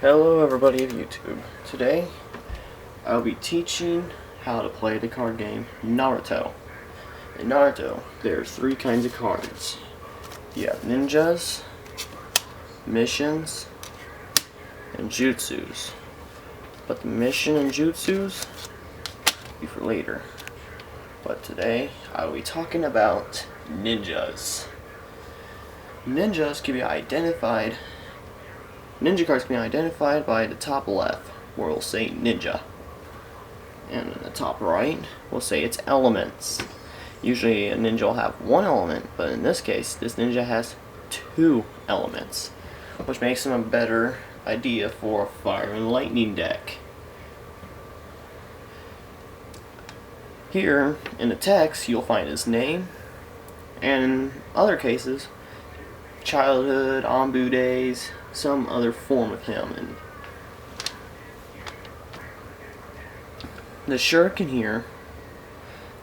Hello everybody of YouTube. Today I'll be teaching how to play the card game Naruto. In Naruto, there's three kinds of cards. You have ninjas, missions, and jutsus. But the mission and jutsus be for later. But today I will be talking about ninjas. Ninjas can be identified Ninja cards can be identified by the top left, where it'll say ninja. And in the top right, we'll say its elements. Usually a ninja will have one element, but in this case, this ninja has two elements, which makes him a better idea for a fire and lightning deck. Here, in the text, you'll find his name, and in other cases, childhood, Anbu days, some other form of him. And the shuriken here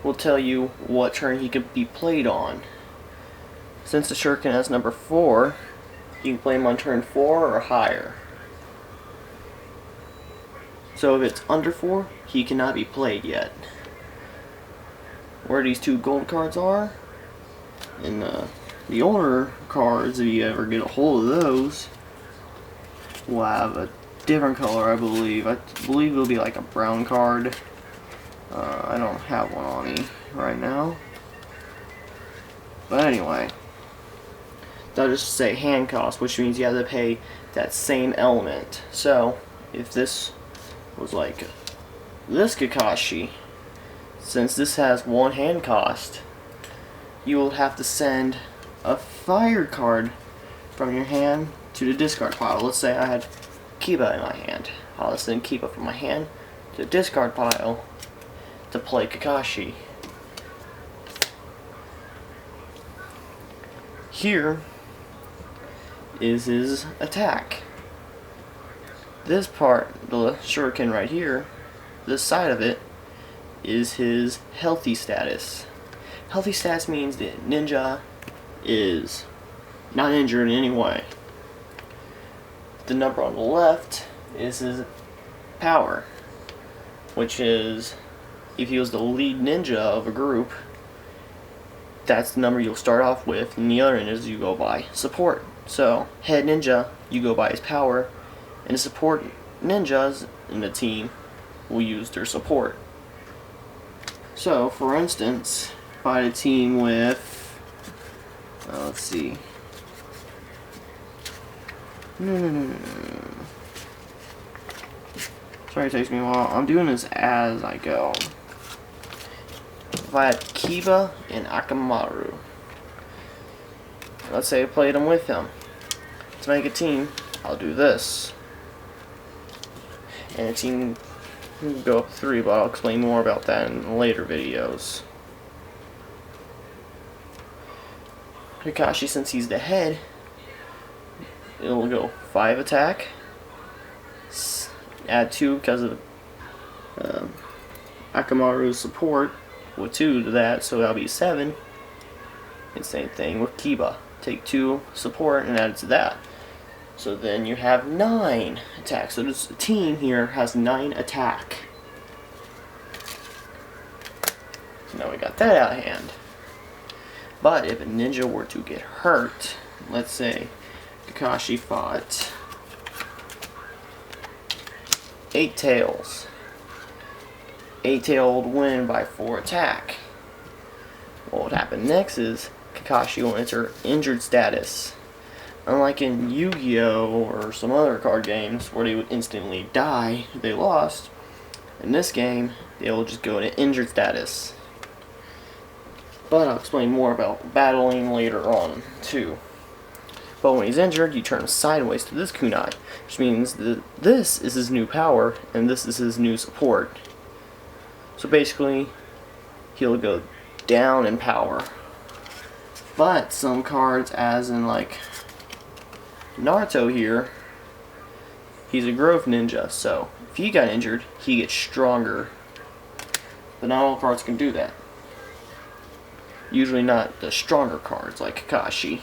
will tell you what turn he could be played on. Since the shuriken has number 4, you can play him on turn 4 or higher. So if it's under 4, he cannot be played yet. Where these two gold cards are, in the older cards, if you ever get a hold of those, will have a different color, I believe. I believe it'll be like a brown card. I don't have one on me right now. But anyway, that'll just say hand cost, which means you have to pay that same element. So, if this was like this Kakashi, since this has one hand cost, you will have to send a fire card from your hand to the discard pile. Let's say I had Kiba in my hand. I'll send Kiba from my hand to the discard pile to play Kakashi. Here is his attack. This part, the shuriken right here, this side of it, is his healthy status. Healthy status means that ninja is not injured in any way. The number on the left is his power, which is, if he was the lead ninja of a group, that's the number you'll start off with, and the other ninjas you go by support. So, head ninja, you go by his power, and the support ninjas in the team will use their support. So, for instance, if I had a team with, let's see. Sorry, it takes me a while. I'm doing this as I go. If I had Kiba and Akamaru, let's say I played them with him. To make a team, I'll do this. And a team will go up 3, but I'll explain more about that in later videos. Kakashi, since he's the head, it'll go 5 attack, add 2 because of Akamaru's support with 2 to that, so that'll be 7. And same thing with Kiba, take 2 support and add it to that. So then you have 9 attack. So this team here has 9 attack. So now we got that out of hand. But if a ninja were to get hurt, let's say Kakashi fought 8 tails. 8 tail would win by 4 attack. What would happen next is Kakashi will enter injured status. Unlike in Yu-Gi-Oh! Or some other card games where they would instantly die if they lost, in this game they will just go into injured status. But I'll explain more about battling later on too. But when he's injured, you turn him sideways to this kunai, which means that this is his new power and this is his new support. So basically, he'll go down in power. But some cards, as in like Naruto here, he's a growth ninja, so if he got injured, he gets stronger. But not all cards can do that. Usually not the stronger cards like Kakashi.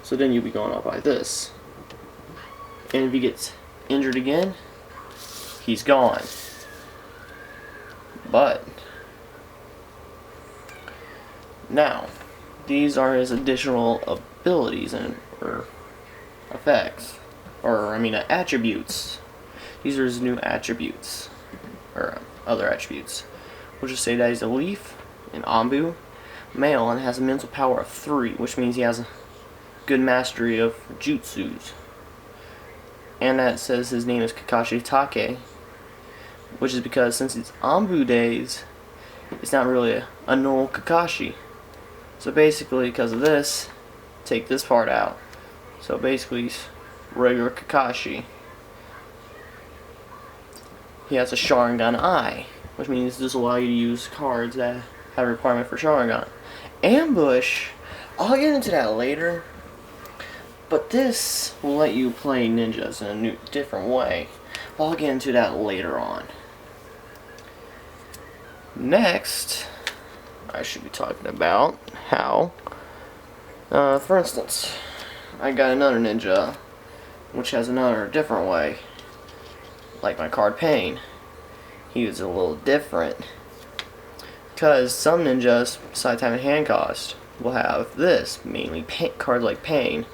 So then you'll be going up by this. And if he gets injured again, he's gone. But now, these are his additional abilities or effects, or I mean attributes. These are his new attributes, or other attributes. We'll just say that he's a leaf, an Ambu, male, and has a mental power of 3, which means he has a good mastery of jutsus. And that says his name is Kakashi Take, which is because since it's Ambu days, it's not really a normal Kakashi. So basically, because of this, take this part out. So basically, he's regular Kakashi. He has a Sharingan Eye, which means this will allow you to use cards that have a requirement for Sharingan. Ambush, I'll get into that later, but this will let you play ninjas in a different way. I'll get into that later on. Next, I should be talking about how, for instance, I got another ninja, which has another different way, like my card Pain. He was a little different, because some ninjas, besides having hand cost, will have this, mainly cards like Pain,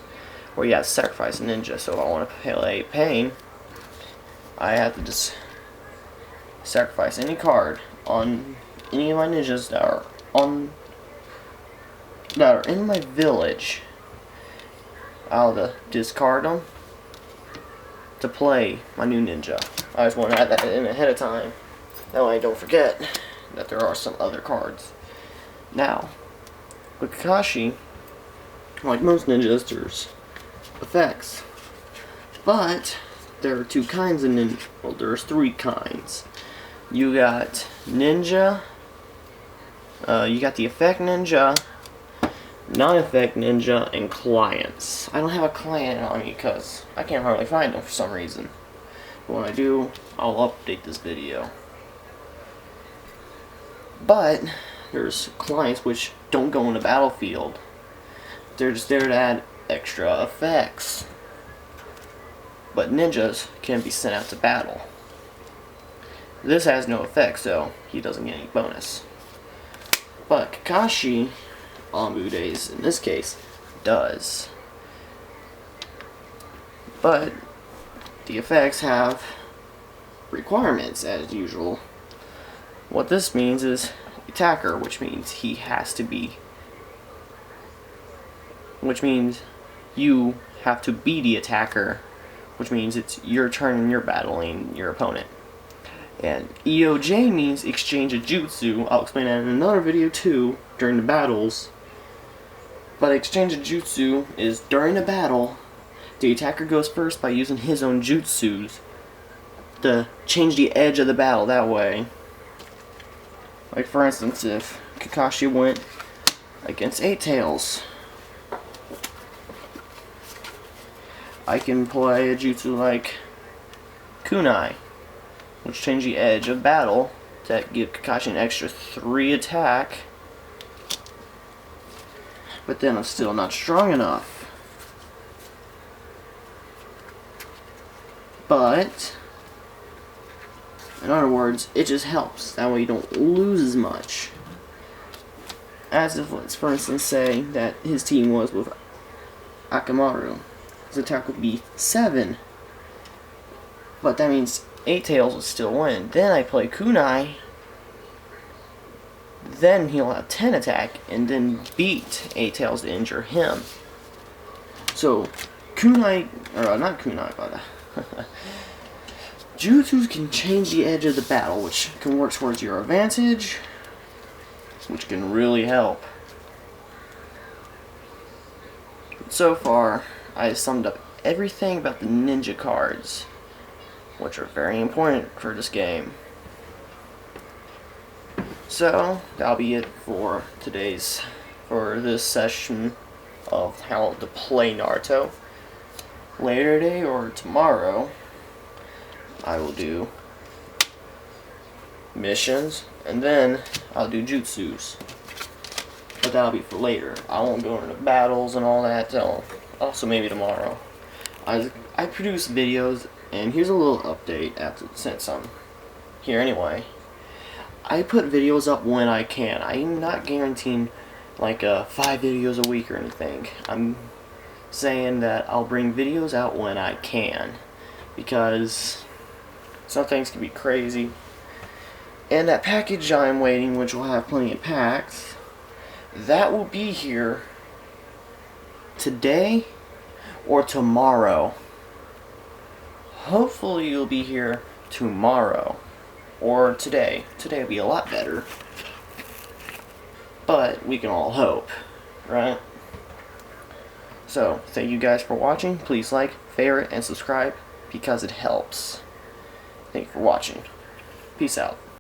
where you have to sacrifice a ninja. So if I want to play Pain, I have to just sacrifice any card on any of my ninjas that are in my village. I'll discard them to play my new ninja. I just want to add that in ahead of time. That way I don't forget that there are some other cards. Now, with Kakashi, like most ninjas, there's effects. But there are 2 kinds of ninja. Well, there's 3 kinds. You got ninja, you got the effect ninja, non-effect ninja, and clients. I don't have a client on me because I can't hardly find them for some reason. But when I do, I'll update this video. But there's clients which don't go in the battlefield. They're just there to add extra effects. But ninjas can be sent out to battle. This has no effect, so he doesn't get any bonus. But Kakashi, Ambu days in this case, does. But the effects have requirements as usual. What this means is attacker, which means he has to be, which means you have to be the attacker, which means it's your turn and you're battling your opponent. And EOJ means exchange a jutsu. I'll explain that in another video too, during the battles. But exchange a jutsu is during a battle, the attacker goes first by using his own jutsus to change the edge of the battle that way. Like for instance, if Kakashi went against 8 Tails, I can play a jutsu like Kunai, which change the edge of battle to give Kakashi an extra 3 attack. But then I'm still not strong enough. But in other words, it just helps. That way you don't lose as much. As if, let's for instance say that his team was with Akamaru. His attack would be 7. But that means 8 Tails would still win. Then I play Kunai. Then he'll have 10 attack and then beat 8 Tails to injure him. So Kunai, or not Kunai, but jutsus can change the edge of the battle, which can work towards your advantage, which can really help. So far, I summed up everything about the ninja cards, which are very important for this game. So, that'll be it for this session of how to play Naruto. Later today or tomorrow, I will do missions, and then I'll do jutsus. But that'll be for later. I won't go into battles and all that till also maybe tomorrow. I produce videos And here's a little update since I'm here anyway. I put videos up when I can. I'm not guaranteeing like 5 videos a week or anything. I'm saying that I'll bring videos out when I can, because some things can be crazy. And that package I'm waiting, which will have plenty of packs, that will be here today or tomorrow. Hopefully you'll be here tomorrow or today. Today will be a lot better, but we can all hope, right? So, thank you guys for watching. Please like, favorite, and subscribe because it helps. Thank you for watching. Peace out.